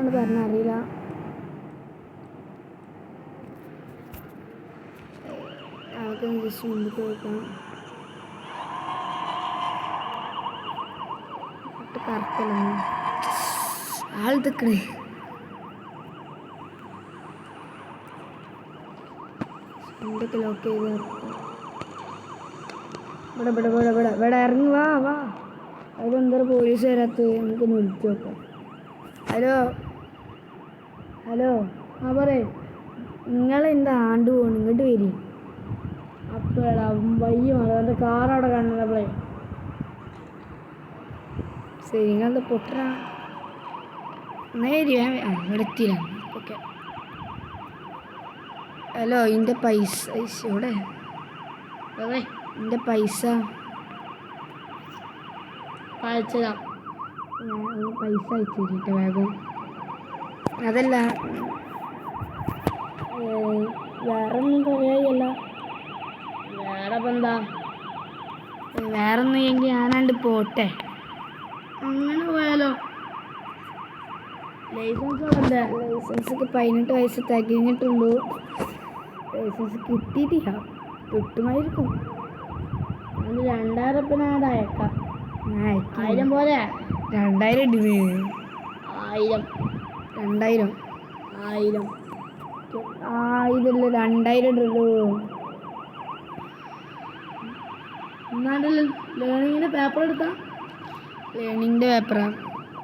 പോലീസാണ് പറഞ്ഞ അറിയില്ല. അതൊക്കെ ജസ്റ്റ് മുമ്പിൽ വെക്കാം. കറക്കല്ല ആൾ നിൽക്കണേ. എന്തൊക്കെ ലോക്ക് ചെയ്ത് ഇവിടെ ഇറങ്ങി വാ. അതിലെന്താ പോലീസ് വരാത്തത്? നമുക്കൊന്ന് വിളിച്ചു നോക്കാം. ഹലോ ആ പറയേ. നിങ്ങളെന്താ ആണ്ട് പോകണം? ഇങ്ങോട്ട് വരി. അപ്പോഴാ വയ്യ എൻ്റെ കാറവിടെ കാണുന്നപ്പോഴേ. ശരി നിങ്ങളെന്താ പൊട്ടണ? നേരി ഇവിടെ എത്തിയില്ല. ഓക്കെ. ഹലോ എൻ്റെ പൈസ ഇവിടെ എൻ്റെ പൈസ അയച്ചതാ. ഞാൻ ഒന്ന് പൈസ അയച്ചു തരിട്ടെ വേഗം. അതല്ല വേറെ ഒന്നും പറയായല്ല. വേറെ ഇപ്പം എന്താ? വേറെ ഒന്നും എങ്കിൽ ഞാനാണ്ട് പോട്ടെ. അങ്ങനെ പോയാലോ? ലൈസൻസൊക്കെ 18 വയസ്സ് തികഞ്ഞിട്ടുള്ളൂ. ലൈസൻസ് കിട്ടിയിട്ടില്ല. കിട്ടുമായിരിക്കും. അത് 2000 ഉറുപ്പിക ഞാൻ അയക്കാം. 1000 പോലെ 2000 ഇടുന്നേ. 1000 ഇതല്ല 2000 ഇടുള്ളൂ. എന്നാണ്ടല്ലോ ലേണിങ്ങിൻ്റെ പേപ്പർ എടുത്താ? ലേണിങ്ങിൻ്റെ പേപ്പറാ.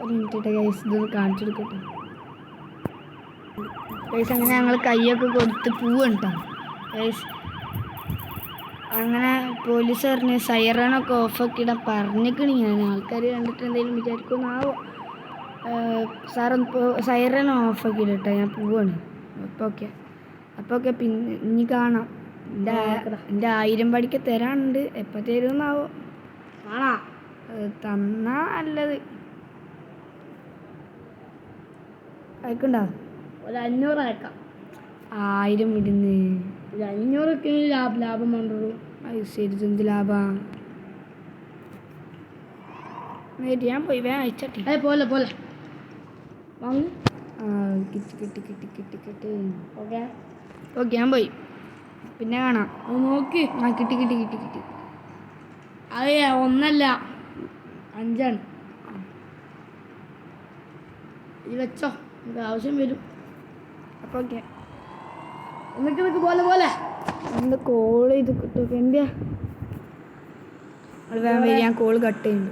ഒരു മിനിറ്റ് ഗൈസ്, ഇതൊന്ന് കാണിച്ചു കൊടുക്കട്ടെ ഗൈസ്. അങ്ങനെ ഞങ്ങൾ കൈയൊക്കെ കൊടുത്ത് പോവാണ് കേട്ടോ ഗൈസ്. അങ്ങനെ പോലീസ് പറഞ്ഞ് സൈറണൊക്കെ ഓഫാക്കി ഇടാൻ പറഞ്ഞിക്കണി. ഞാൻ ആൾക്കാർ കണ്ടിട്ട് എന്തെങ്കിലും വിചാരിക്കുമെന്നാവോ. സാറൊന്ന് സൈറൺ ഓഫാക്കി ഇടട്ടോ, ഞാൻ പോവാണ്. അപ്പോൾ ഓക്കെ പിന്നെ ഇനി കാണാം. എൻ്റെ 1000 പഠിക്ക് തരാനുണ്ട്. എപ്പോൾ തരുമെന്നാവോ. തന്നാ നല്ലത്. അയക്കണ്ടോ? ഒരു 500 അയക്കാം. 1000 ഇടുന്ന്. ഒരു 500 ലാഭം വേണ്ടുള്ളൂ. അത് ശരി, എന്ത് ലാഭം? ഞാൻ പോയി വേഗം അയച്ചട്ടെ. പോലെ വാങ്ങി. കിട്ടി. ഓക്കെ ഞാൻ പോയി. പിന്നെ കാണാം. നോക്കി. കിട്ടി. അതെ 1അല്ല 5 ആണ്. ഇത് വെച്ചോ, നമുക്ക് ആവശ്യം വരും. അപ്പോൾ ഓക്കെ നിനക്ക് പോലെ എന്താ കോൾ ചെയ്ത് കിട്ടും. എൻ്റെ അത് വേഗം വരും. ഞാൻ കോൾ കട്ട് ചെയ്യുന്നു.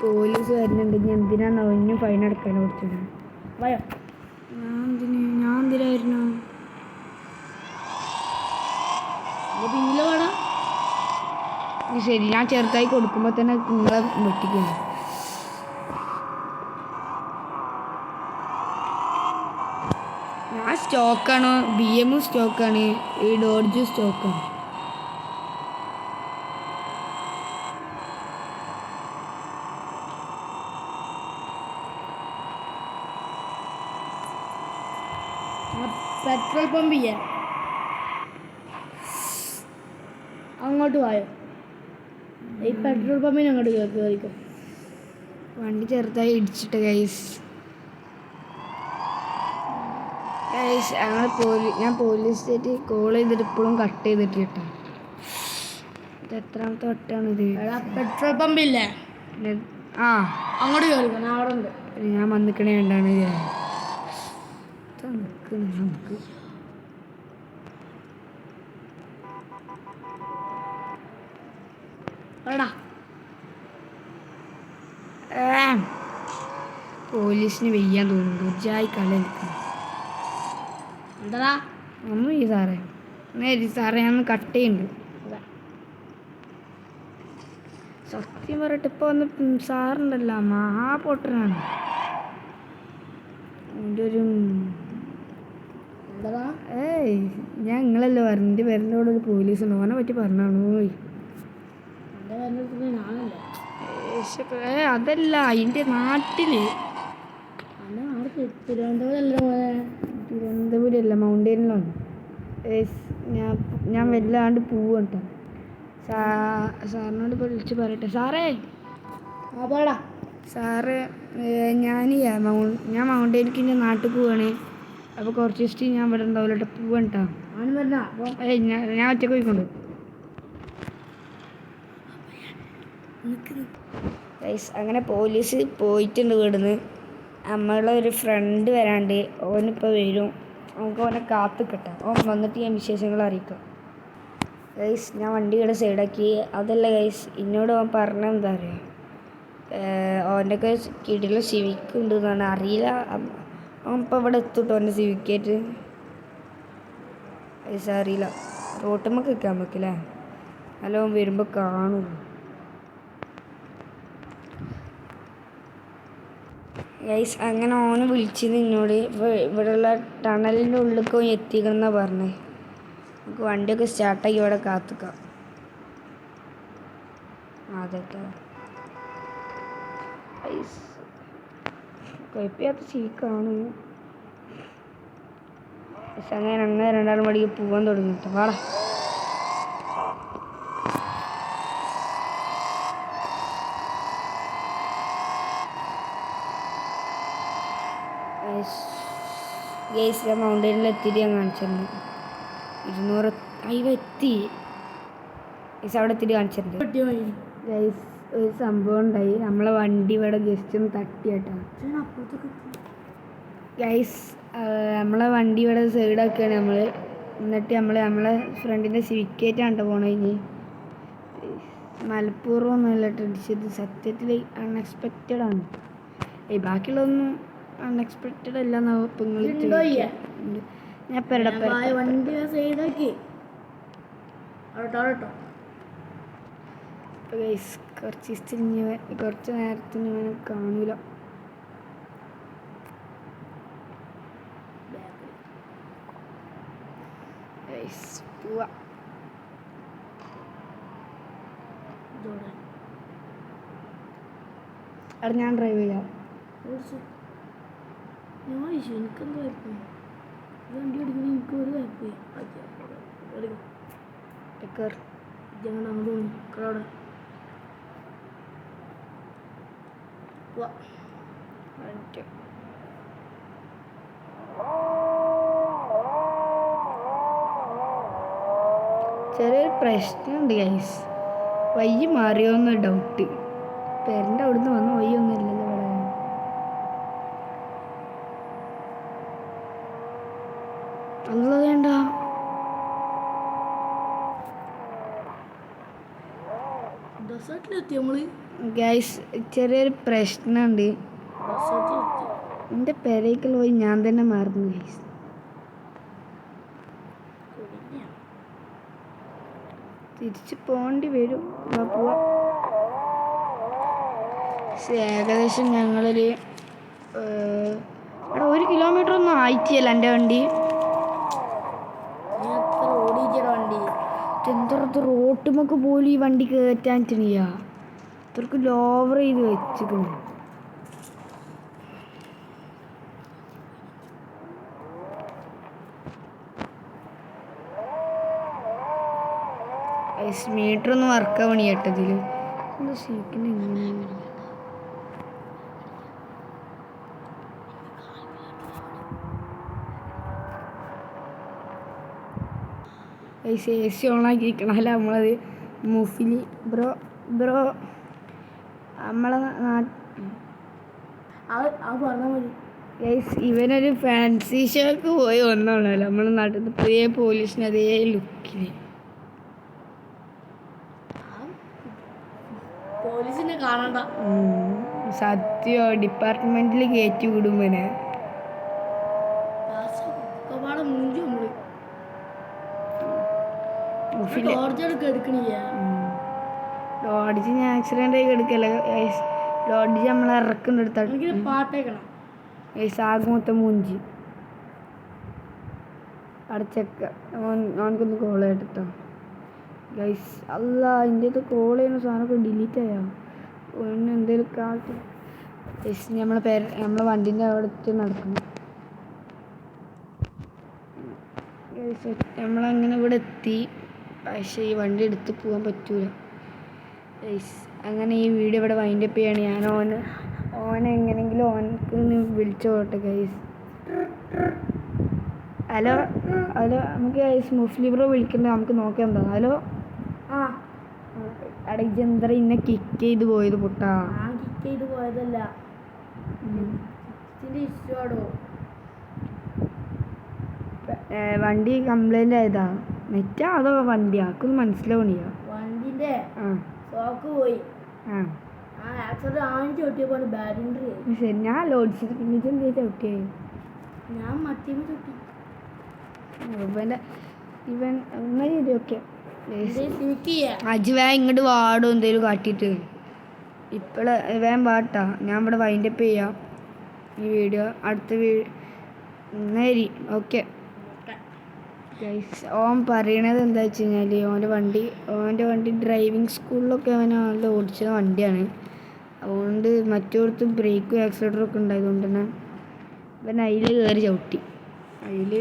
പോലീസ് വരുന്നുണ്ടെങ്കിൽ എന്തിനാണ് ഒന്നും ഫൈൻ അടക്കാനോ കൊടുത്തത്? വയോ ഞാൻ എന്തിനായിരുന്നു ശരി. ഞാൻ ചെറുതായി കൊടുക്കുമ്പോൾ തന്നെ നിങ്ങളെ വെട്ടിക്കുന്നു. ഞാൻ സ്റ്റോക്കാണ്. BM സ്റ്റോക്കാണ്. ഈ ഡോഡ്ജ് സ്റ്റോക്കാണ്. പെട്രോൾ പമ്പ് ചെയ്യാൻ അങ്ങോട്ട് പോയോ? ഈ പെട്രോൾ പമ്പിന് അങ്ങോട്ട് കയറിക്കും. വണ്ടി ചെറുതായി ഇടിച്ചിട്ട് ഗൈസ്. ഞാൻ പോലീസ് സ്റ്റേറ്റ് കോൾ ചെയ്തിട്ട് ഇപ്പോഴും കട്ട് ചെയ്തിട്ട് കേട്ടോ. ഇത് എത്രാമത്തെ വട്ടാണിത്? പെട്രോൾ പമ്പില്ലേ? അങ്ങോട്ട് കയറിക്കോ. ഞാൻ അവിടെ ഉണ്ട്. ഞാൻ വന്നിക്കണേ ഉണ്ടാണ്. നമുക്ക് പോലീസിന് വെയ്യാൻ തോന്നുന്നു. ജായി കള എന്താ ഒന്നും ഈ സാറേ. സാറേ ഞാൻ കട്ട് ചെയ്യുന്നുണ്ട്. സത്യം പറയട്ടെ, ഇപ്പോൾ വന്ന് സാറുണ്ടല്ലോ മഹാപൊട്ടനാണ്. എൻ്റെ ഒരു ഞാൻ നിങ്ങളല്ലേ പറഞ്ഞു എൻ്റെ പേരിൻ്റെ കൂടെ ഒരു പോലീസ് ഉണ്ട്. ഓനെ പറ്റി പറഞ്ഞാണോ? അതല്ല അതിൻ്റെ നാട്ടില്. തിരുവനന്തപുരമല്ല, മൗണ്ടൈനിലാണ്. ഞാൻ വല്ലാണ്ട് പോവും കേട്ടോ. സാറിനോട് ഇപ്പോൾ വിളിച്ച് പറയട്ടെ. സാറേ സാറ് ഞാൻ മൗണ്ടൈനിക്ക് എൻ്റെ നാട്ടിൽ പോവാണ്. അപ്പോൾ കുറച്ച് ദിവസം ഞാൻ ഇവിടെ ഉണ്ടാവില്ല കേട്ടോ, പോവാൻ കേട്ടോ. ഞാൻ ഒറ്റക്ക് പോയിക്കൊണ്ട് അങ്ങനെ പോലീസ് പോയിട്ടുണ്ട് ഇവിടുന്ന്. നമ്മളെ ഒരു ഫ്രണ്ട് വരാണ്ട്, ഓനിപ്പോൾ വരും. നമുക്ക് ഓനെ കാത്തിക്കട്ടെ, ഓൻ വന്നിട്ട് ഞാൻ വിശേഷങ്ങൾ അറിയിക്കാം. ഗൈസ് ഞാൻ വണ്ടിയുടെ സൈഡാക്കി. അതല്ല ഗൈസ്, എന്നോട് ഓൻ പറഞ്ഞത് എന്താ പറയുക, ഓൻ്റെയൊക്കെ കീഴിൽ സിവിക്ക് ഉണ്ട് എന്നാണ്, അറിയില്ല. ഓൻ ഇപ്പോൾ ഇവിടെ എത്തിട്ടോ ഓൻ്റെ സിവിക്കായിട്ട്. ഗൈസ് അറിയില്ല, റോട്ടുമ്മക്ക് നിൽക്കാൻ നമുക്കല്ലേ, അല്ല ഓൻ വരുമ്പോൾ കാണുള്ളൂ. ഗൈസ് അങ്ങനെ ഓന് വിളിച്ചത് എന്നോട് ഇവിടെയുള്ള ടണലിൻ്റെ ഉള്ളിലേക്ക് ഓൻ എത്തിക്കണമെന്നാണ് പറഞ്ഞത്. നമുക്ക് വണ്ടിയൊക്കെ സ്റ്റാർട്ടാക്കി ഇവിടെ കാത്തിക്കാം. അതെട്ടോ ഗൈസ് കുഴപ്പമില്ലാത്ത സീക്കാണ്. അങ്ങനെ രണ്ടാളും മണിക്ക് പോകാൻ തുടങ്ങിട്ടോ. വാടാ ഗൈസ് ഞാൻ മൗണ്ടൈനിൽ എത്തിയിട്ട് ഞാൻ കാണിച്ചിരുന്നു. 200 എത്തി ഗൈസ്, അവിടെ എത്തിയിട്ട് കാണിച്ചിട്ടുണ്ട്. ഗൈസ് ഒരു സംഭവം ഉണ്ടായി, നമ്മളെ വണ്ടി ഇവിടെ ജസ്റ്റ് ഒന്ന് തട്ടിയാട്ടോ. ഗൈസ് നമ്മളെ വണ്ടി ഇവിടെ സൈഡാക്കുകയാണ് നമ്മൾ. എന്നിട്ട് നമ്മളെ ഫ്രണ്ടിൻ്റെ സിവിക്കേറ്റാണ് പോകണം. ഇനി മലപ്പൂർവ്വം ഒന്നുമല്ല ഇടിച്ചത്, സത്യത്തിൽ അൺഎക്സ്പെക്റ്റഡ് ആണ്. ബാക്കിയുള്ളതൊന്നും അൺഎക്സ്പെക്റ്റഡ് അല്ല എന്നാ നിങ്ങൾ ഞാൻ വണ്ടി സൈഡാക്കി. കുറച്ച് നേരത്തിന് ഞാൻ കാണൂല. പോവാ അവിടെ ഞാൻ ഡ്രൈവ് ചെയ്യാം. എനിക്കെന്താ കുഴപ്പം, വണ്ടി ഓടിക്കണ എനിക്ക് ഒരു കുഴപ്പമില്ല. ചെറിയൊരു പ്രശ്നമുണ്ട് ഗൈസ്, വയ്യ മാറിയോന്ന് ഡൗട്ട്. പേരൻ്റെ അവിടുന്ന് വന്ന വയ്യൊന്നും ഇല്ലല്ലോ ഇവിടെ. അല്ല വേണ്ട, ഗൈസ് ചെറിയൊരു പ്രശ്നമുണ്ട്. എൻ്റെ പെരയ്ക്കുള്ള പോയി ഞാൻ തന്നെ മറന്നു ഗൈസ്. തിരിച്ച് പോകേണ്ടി വരും. പോവാ. ഏകദേശം ഞങ്ങളൊരു 1 കിലോമീറ്റർ ഒന്നും ആയിട്ടില്ല എൻ്റെ വണ്ടി. എന്തൊരു റോട്ടുമൊക്കെ പോലും ഈ വണ്ടി കയറ്റാനില്ല, അത്രക്ക് ലോവർ ചെയ്ത് വെച്ചിട്ടുണ്ട്. മീറ്റർ ഒന്ന് വർക്കാ പണി കേട്ടതിൽ എന്താ സീക്കിന് എങ്ങനെയാണ്. എ സി ഓണാക്കിയിരിക്കണം, അല്ല നമ്മളത് മുഫിലി ബ്രോ നമ്മളെ ഇവനൊരു ഫാൻസി ഷോക്ക് പോയി വന്നാണല്ലോ നമ്മളെ നാട്ടിൽ നിന്ന്. പുതിയ പോലീസിന് അതേ ലുക്കിൽ പോലീസിനെ കാണണ്ട. സത്യോ ഡിപ്പാർട്ട്മെന്റിൽ കയറ്റി വിടുമ്പനെ ലോഡ്ജ് ഞാൻ ആക്സിഡൻ്റ് ആയി കിടക്കല്ലേ. ലോഡ്ജ് നമ്മളെ ഇറക്കുന്നെടുത്താൽ പാട്ടേക്കണം. ആകുമൊത്ത മൂഞ്ചി അടച്ചക്ക അവനക്കൊന്ന് കോൾ ചെയ്തിട്ടോ ഗൈസ്. അല്ല എൻ്റെ കോൾ ചെയ്യുന്ന സാധനമൊക്കെ ഡിലീറ്റ് ആയോ ഒന്ന് എന്തെങ്കിലും കാട്ടി. ഗൈസ് നമ്മളെ വണ്ടീൻ്റെ അവിടെ നടക്കണം. ഗൈസ് നമ്മളങ്ങനെ ഇവിടെ എത്തി, പക്ഷേ ഈ വണ്ടി എടുത്ത് പോകാൻ പറ്റൂല ഗൈസ്. അങ്ങനെ ഈ വീഡിയോ ഇവിടെ വൈൻഡപ്പ് ചെയ്യാണ്. ഞാൻ ഓനെ എങ്ങനെയെങ്കിലും ഓനക്ക് വിളിച്ചു പോട്ടെ ഗൈസ്. ഹലോ ഹലോ നമുക്ക് ഗൈസ് മുസ്ലിം ബ്രോ വിളിക്കണ്ട, നമുക്ക് നോക്കാം എന്താ. ഹലോ അവിടെ ഇജെന്തറ ഇന്നെ കിക്ക് ചെയ്ത് പോയത് പൊട്ടാ. കിക്ക് ചെയ്ത് പോയതല്ല, ഇഷ്ടമാടോ. വണ്ടി കംപ്ലൈൻ്റ് ആയതാ, നെറ്റാ അതോ വണ്ടിയാ? ആക്കൊന്നും മനസ്സിലാവണില്ല. വണ്ടിന്റെ ഷോക്ക് പോയി. ചവിട്ടിയപ്പോൾ ബാറ്ററി ശരി, ഞാൻ ലോഡിച്ചിട്ട് പിന്നെ എന്താ ചവിട്ടിയായി? ഞാൻ മറ്റേന്ന് ചവിട്ടി. ഇവൻ എന്നാ ചെയ്തു. ഓക്കെ അജ് ഇങ്ങോട്ട് വാടും എന്തേലും കാട്ടിയിട്ട് ഇപ്പോഴേ വേഗം പാട്ടാ. ഞാൻ ഇവിടെ വൈൻഡപ്പ് ചെയ്യാം ഈ വീഡിയോ. അടുത്ത നേരി ഓക്കെ ഗൈസ്. ഓൻ പറയണത് എന്താ വെച്ച് കഴിഞ്ഞാൽ ഓൻ്റെ വണ്ടി ഡ്രൈവിംഗ് സ്കൂളിലൊക്കെ അവൻ നല്ല ഓടിച്ച വണ്ടിയാണ്. അതുകൊണ്ട് മറ്റോടത്ത് ബ്രേക്കും ആക്സിലേറ്ററും ഒക്കെ ഉണ്ടായതുകൊണ്ട് തന്നെ ഇവൻ അതിൽ കയറി ചവിട്ടി. അതിൽ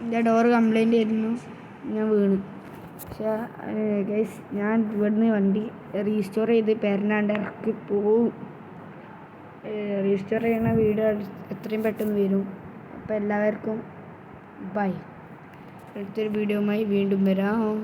എൻ്റെ ഡോറ് കംപ്ലൈൻ്റ് ആയിരുന്നു, ഞാൻ വീണു. പക്ഷേ ഗൈസ് ഞാൻ ഇവിടുന്ന് വണ്ടി റീസ്റ്റോർ ചെയ്ത് പെരനാണ്ട് ഇറക്കി പോവും. റീസ്റ്റോർ ചെയ്യുന്ന വീഡിയോ എത്രയും പെട്ടെന്ന് വരും. അപ്പോൾ എല്ലാവർക്കും ബൈ. അടുത്തൊരു വീഡിയോയുമായി വീണ്ടും വരാം.